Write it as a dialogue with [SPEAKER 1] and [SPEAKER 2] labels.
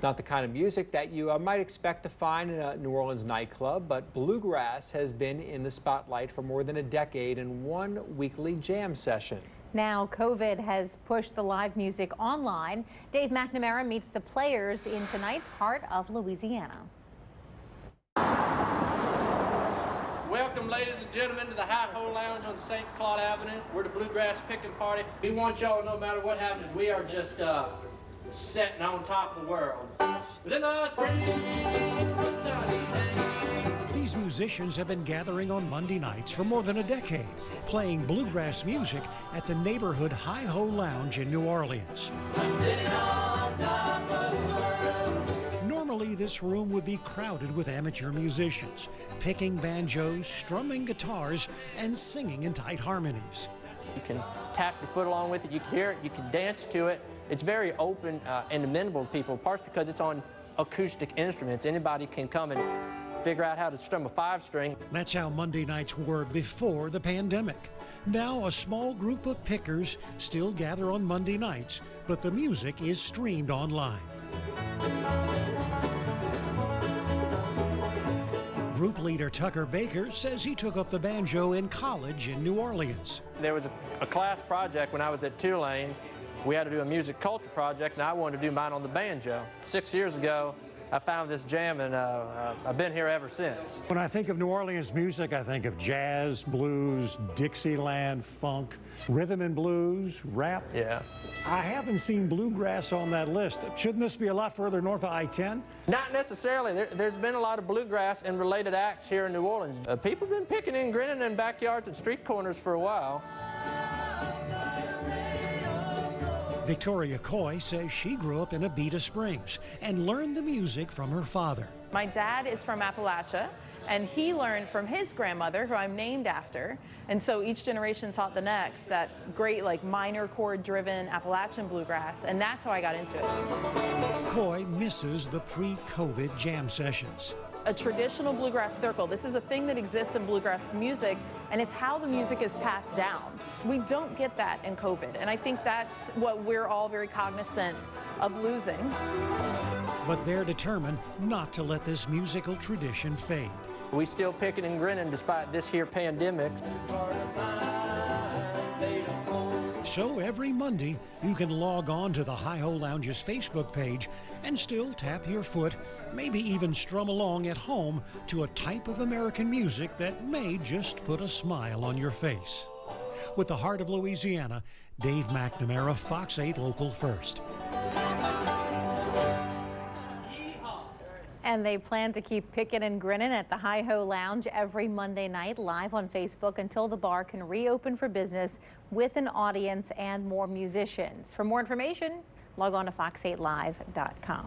[SPEAKER 1] Not the kind of music that you might expect to find in a New Orleans nightclub, but Bluegrass has been in the spotlight for more than a decade in one weekly jam session.
[SPEAKER 2] Now, COVID has pushed the live music online. Dave McNamara meets the players in tonight's Heart of Louisiana.
[SPEAKER 3] Welcome, ladies and gentlemen, to the Hi-Ho Lounge on St. Claude Avenue. We're the Bluegrass Picking Party. We want y'all, no matter what happens, we are just sitting on top of the world. In the spring, sunny day.
[SPEAKER 4] These musicians have been gathering on Monday nights for more than a decade, playing bluegrass music at the neighborhood Hi-Ho Lounge in New Orleans.
[SPEAKER 3] Sitting on top of the world.
[SPEAKER 4] Normally, this room would be crowded with amateur musicians, picking banjos, strumming guitars, and singing in tight harmonies.
[SPEAKER 3] You can tap your foot along with it, you can hear it, you can dance to it. It's very open and amenable to people, parts because it's on acoustic instruments. Anybody can come and figure out how to strum a 5-string.
[SPEAKER 4] That's how Monday nights were before the pandemic. Now a small group of pickers still gather on Monday nights, but the music is streamed online. Group leader Tucker Baker says he took up the banjo in college in New Orleans.
[SPEAKER 3] There was a class project when I was at Tulane. We had to do a music culture project, and I wanted to do mine on the banjo. 6 years ago, I found this jam, and I've been here ever since.
[SPEAKER 5] When I think of New Orleans music, I think of jazz, blues, Dixieland, funk, rhythm and blues, rap.
[SPEAKER 3] Yeah.
[SPEAKER 5] I haven't seen bluegrass on that list. Shouldn't this be a lot further north of I-10?
[SPEAKER 3] Not necessarily. There's been a lot of bluegrass and related acts here in New Orleans. People have been picking and grinning in backyards and street corners for a while.
[SPEAKER 4] Victoria Coy says she grew up in Abita Springs and learned the music from her father.
[SPEAKER 6] My dad is from Appalachia, and he learned from his grandmother, who I'm named after. And so each generation taught the next that great, like, minor chord-driven Appalachian bluegrass, and that's how I got into it.
[SPEAKER 4] Coy misses the pre-COVID jam sessions.
[SPEAKER 6] A traditional bluegrass circle. This is a thing that exists in bluegrass music, and it's how the music is passed down. We don't get that in COVID, and I think that's what we're all very cognizant of losing.
[SPEAKER 4] But they're determined not to let this musical tradition fade.
[SPEAKER 3] We still picking and grinning despite this here pandemic.
[SPEAKER 4] So every Monday, you can log on to the Hi-Ho Lounge's Facebook page and still tap your foot, maybe even strum along at home to a type of American music that may just put a smile on your face. With the Heart of Louisiana, Dave McNamara, Fox 8 Local First.
[SPEAKER 2] And they plan to keep picking and grinning at the Hi-Ho Lounge every Monday night live on Facebook until the bar can reopen for business with an audience and more musicians. For more information, log on to fox8live.com.